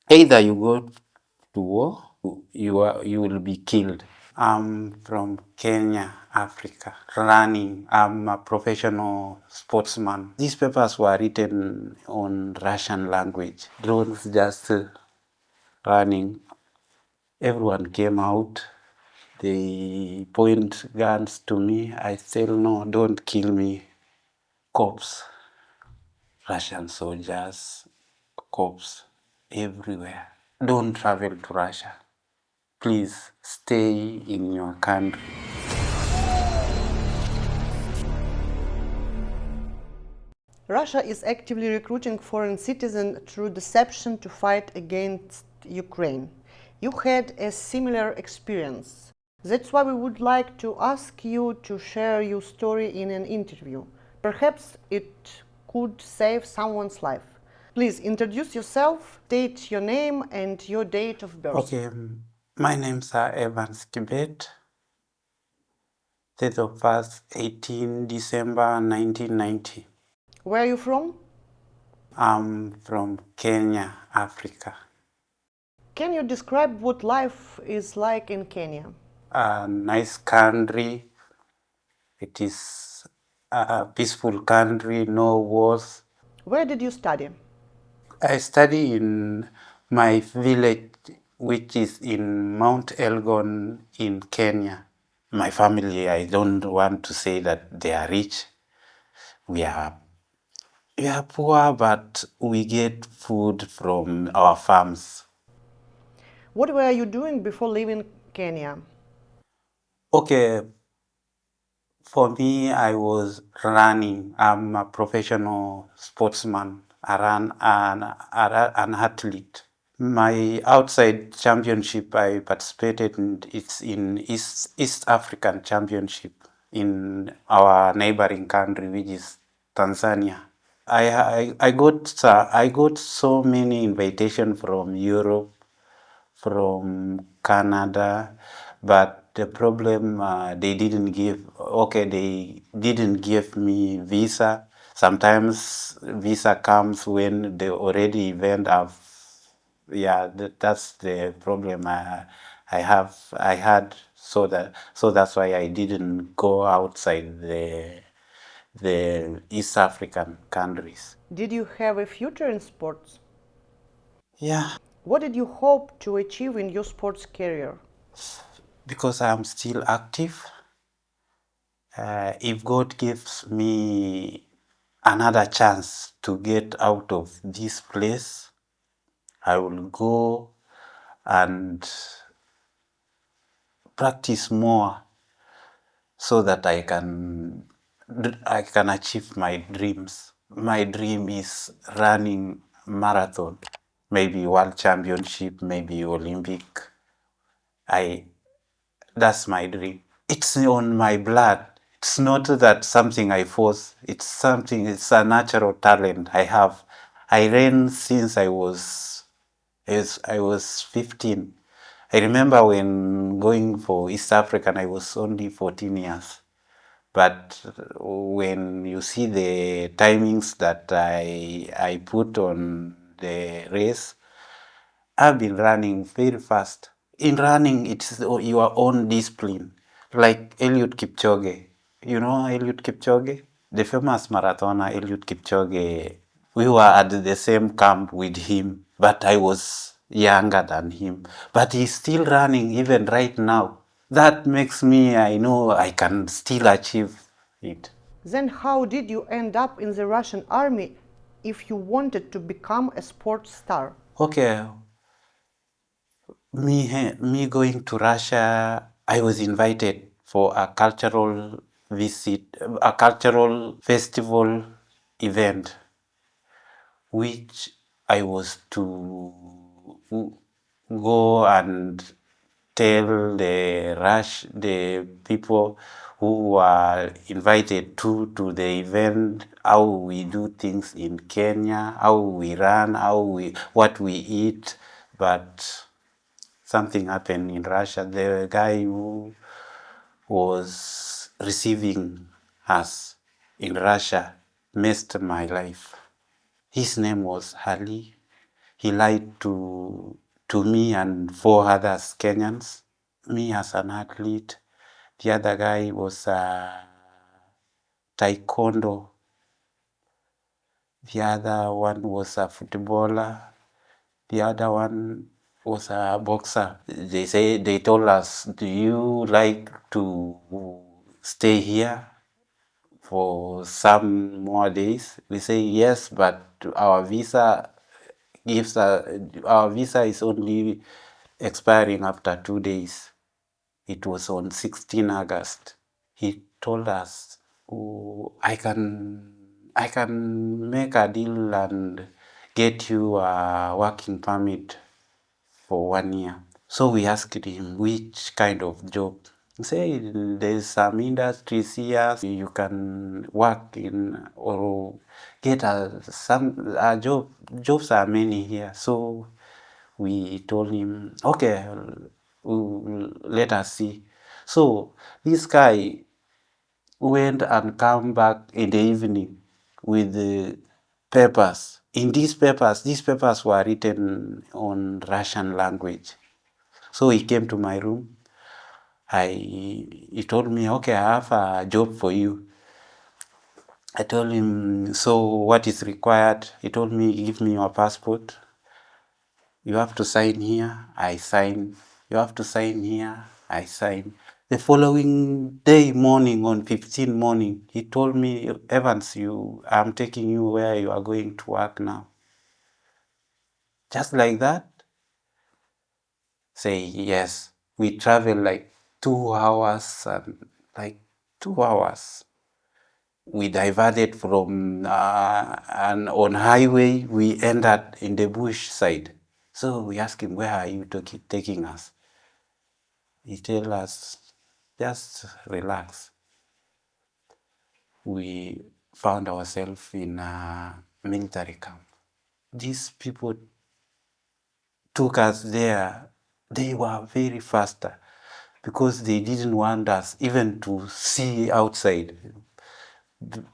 Either you go to war, you will be killed. I'm from Kenya, Africa, running. I'm a professional sportsman. These papers were written on Russian language. Drones just running. Everyone came out. They point guns to me. I said, no, don't kill me. Cops, Russian soldiers, cops everywhere. Don't travel to Russia. Please stay in your country. Russia is actively recruiting foreign citizens through deception to fight against Ukraine. You had a similar experience. That's why we would like to ask you to share your story in an interview. Perhaps it could save someone's life. Please introduce yourself, state your name and your date of birth. Okay, my name's Evans Kibet. Date of birth 18 December 1990. Where are you from? I'm from Kenya, Africa. Can you describe what life is like in Kenya? A nice country. It is a peaceful country, no wars. Where did you study? I study in my village, which is in Mount Elgon in Kenya. My family, I don't want to say that they are rich. We are poor, but we get food from our farms. What were you doing before leaving Kenya? Okay, for me, I was running. I'm a professional sportsman. I run an athlete. My outside championship I participated in, it's in East African Championship in our neighboring country, which is Tanzania. I got so many invitations from Europe, from Canada, but the problem they didn't give me visa. Sometimes visa comes when the already event have. Yeah, that's the problem I had. So that's why I didn't go outside the East African countries. Did you have a future in sports? Yeah, What did you hope to achieve in your sports career? because I'm still active. If God gives me another chance to get out of this place, I will go and practice more so that I can achieve my dreams. My dream is running marathon, maybe world championship, maybe Olympic. That's my dream. It's on my blood. It's not that something I force. It's a natural talent I have. I ran since I was 15. I remember when going for East African, I was only 14 years. But when you see the timings that I put on the race, I've been running very fast. In running, it's your own discipline. Like Eliud Kipchoge. You know Eliud Kipchoge? The famous marathoner Eliud Kipchoge. We were at the same camp with him, but I was younger than him. But he's still running even right now. That makes me, I know I can still achieve it. Then how did you end up in the Russian army if you wanted to become a sports star? Okay, me going to Russia, I was invited for a cultural visit, a cultural festival event, which I was to go and tell the people who were invited to the event how we do things in Kenya, how we run, what we eat, but something happened in Russia. The guy who was receiving us in Russia messed my life. His name was Ali. He lied to me and 4 others Kenyans. Me as an athlete, the other guy was a taekwondo, the other one was a footballer, the other one was a boxer. They told us, do you like to stay here for some more days? We say yes, but our visa our visa is only expiring after 2 days. It was on 16 August. He told us, oh, I can make a deal and get you a working permit for 1 year. So we asked him, which kind of job? He said, there's some industries here you can work in or get a job. Jobs are many here. So we told him, okay, let us see. So this guy went and come back in the evening with the papers. In these papers were written on Russian language. So he came to my room. He told me, okay, I have a job for you. I told him, so what is required? He told me, give me your passport. You have to sign here. I sign. You have to sign here. I sign. The following day morning, on 15 morning, he told me, Evans, I'm taking you where you are going to work now. Just like that? Say yes. We travel like 2 hours and like 2 hours. We diverted from and on highway. We ended in the bush side. So we asked him, where are you taking us? He told us, just relax. We found ourselves in a military camp. These people took us there. They were very faster because they didn't want us even to see outside.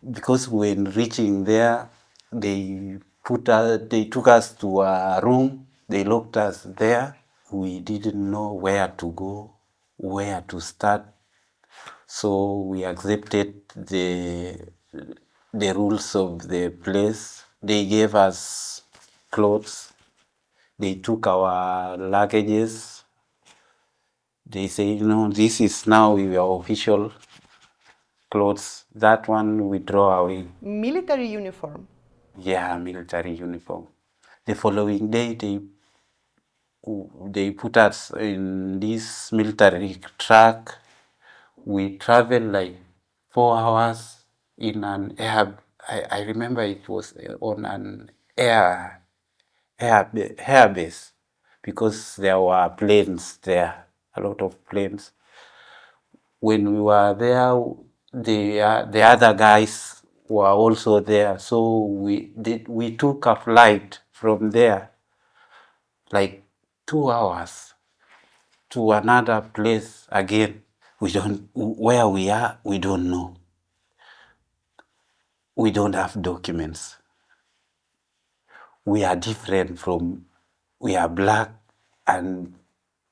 Because when reaching there, they took us to a room. They locked us there. We didn't know where to go, where to start. So we accepted the rules of the place. They gave us clothes. They took our luggages. They say, no, this is now your official clothes. That one we throw away. Military uniform. Yeah, military uniform. The following day, they put us in this military truck. We traveled like 4 hours in an air. I remember it was on an air base because there were planes there, a lot of planes. When we were there, the other guys were also there, so we took a flight from there, like 2 hours to another place again. We don't where we are. We don't know. We don't have documents. We are different from. We are black, and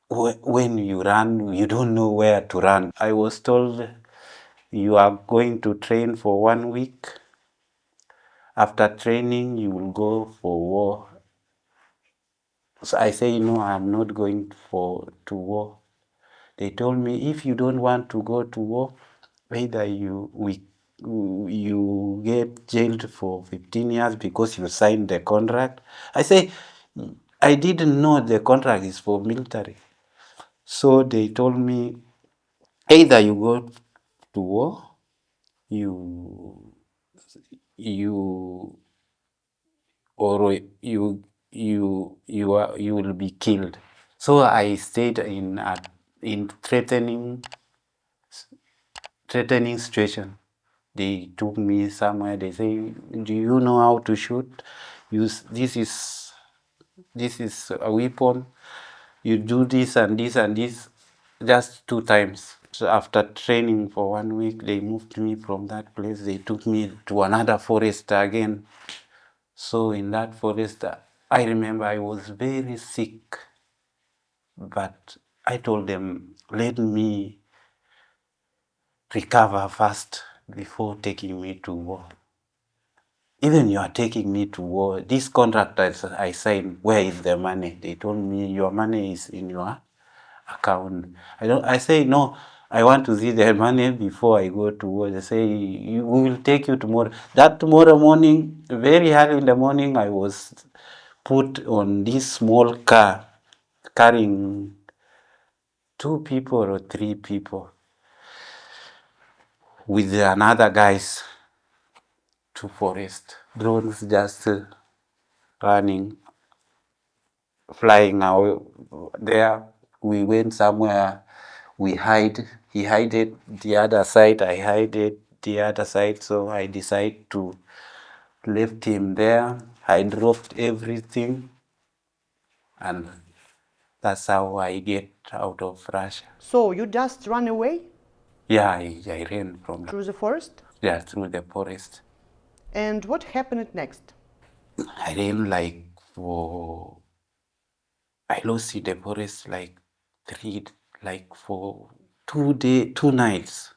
when you run, you don't know where to run. I was told you are going to train for 1 week. After training, you will go for war. So I say, no, I'm not going to war. They told me, if you don't want to go to war, either you get jailed for 15 years because you signed the contract. I say, I didn't know the contract is for military. So they told me, either you go to war, you you or you will be killed. So I stayed in threatening situation. They took me somewhere. They say, "Do you know how to shoot? Use this is a weapon. You do this and this and this." Just 2 times. So after training for 1 week, they moved me from that place. They took me to another forest again. So in that forest, I remember I was very sick, but I told them, let me recover first before taking me to war. Even you are taking me to war, this contract I signed, where is the money? They told me, your money is in your account. I say, no, I want to see the money before I go to war. They say, we will take you tomorrow. That tomorrow morning, very early in the morning, I was put on this small car carrying 2 people or 3 people with another guys to forest. Drones just running, flying out there. We went somewhere, we hide. He hid it the other side, I hide it the other side. So I decided to left him there. I dropped everything, and that's how I get out of Russia. So you just ran away Yeah, I ran from through the forest? yeah, through the forest. And what happened next? I ran like for I lost in the forest like for 2 days, 2 nights,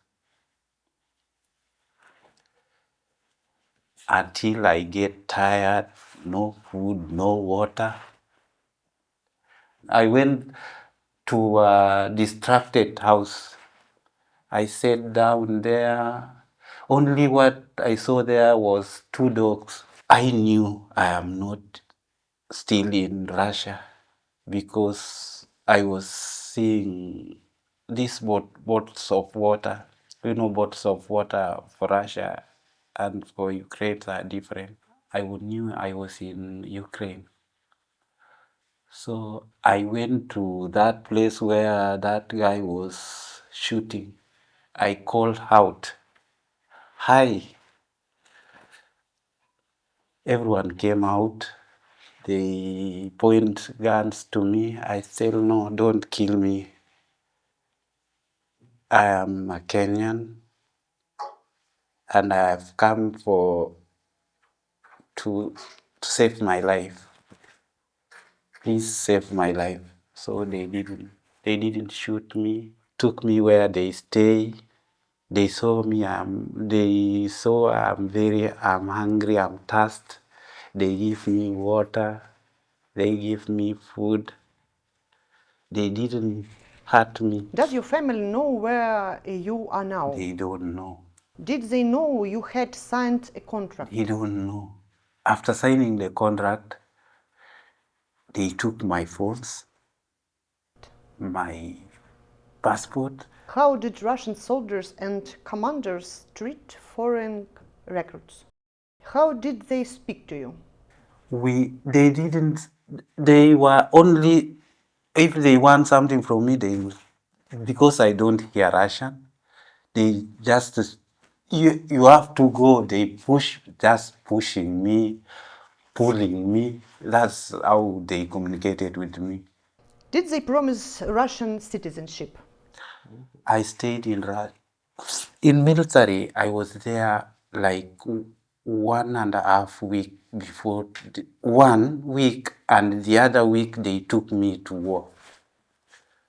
until I get tired. No food, no water. I went to a distracted house. I sat down there. Only what I saw there was 2 dogs. I knew I am not still in Russia because I was seeing these bottles of water. Bottles of water for Russia and for Ukraine are different. I knew I was in Ukraine. So I went to that place where that guy was shooting. I called out, "Hi." Everyone came out. They point guns to me. I said, no, don't kill me. I am a Kenyan and I have come to save my life. Please save my life. So they didn't shoot me. Took me where they stay. They saw me. I'm hungry. I'm thirsty. They give me water. They give me food. They didn't hurt me. Does your family know where you are now? They don't know. Did they know you had signed a contract? They don't know. After signing the contract, they took my phones, my passport. How did Russian soldiers and commanders treat foreign recruits? How did they speak to you? They didn't. They were only, if they want something from me, they will. Because I don't hear Russian, they just, you have to go. They just pushing me, pulling me. That's how they communicated with me. Did they promise Russian citizenship? I stayed in military. I was there like 1.5 weeks before. 1 week, and the other week they took me to war.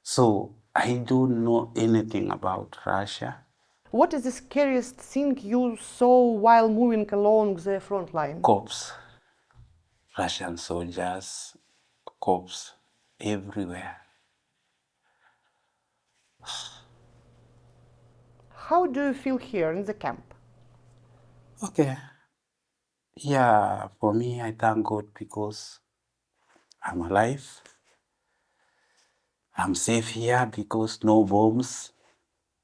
So I don't know anything about Russia. What is the scariest thing you saw while moving along the front line? Cops, Russian soldiers, cops everywhere. How do you feel here in the camp? Okay. Yeah, for me, I thank God because I'm alive. I'm safe here because no bombs,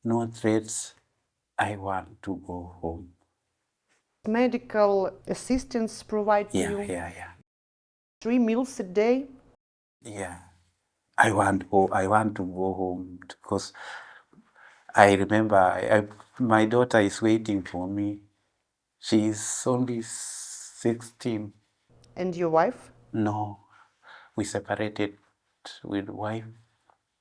no threats. I want to go home. Medical assistance provided to you? Yeah. 3 meals a day? Yeah. I want to go home because I remember my daughter is waiting for me. She's only 16. And your wife? No, we separated with wife.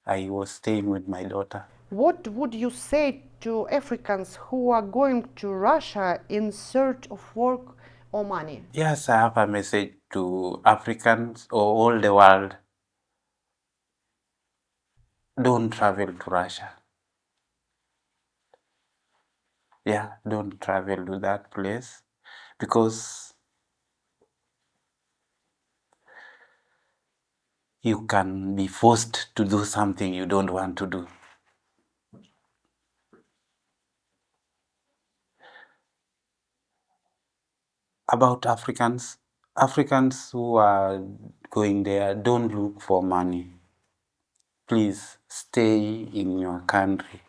I was staying with my daughter. What would you say to Africans who are going to Russia in search of work or money? Yes, I have a message to Africans or all the world. Don't travel to Russia. Yeah, don't travel to that place because you can be forced to do something you don't want to do. About Africans who are going there, don't look for money. Please stay in your country.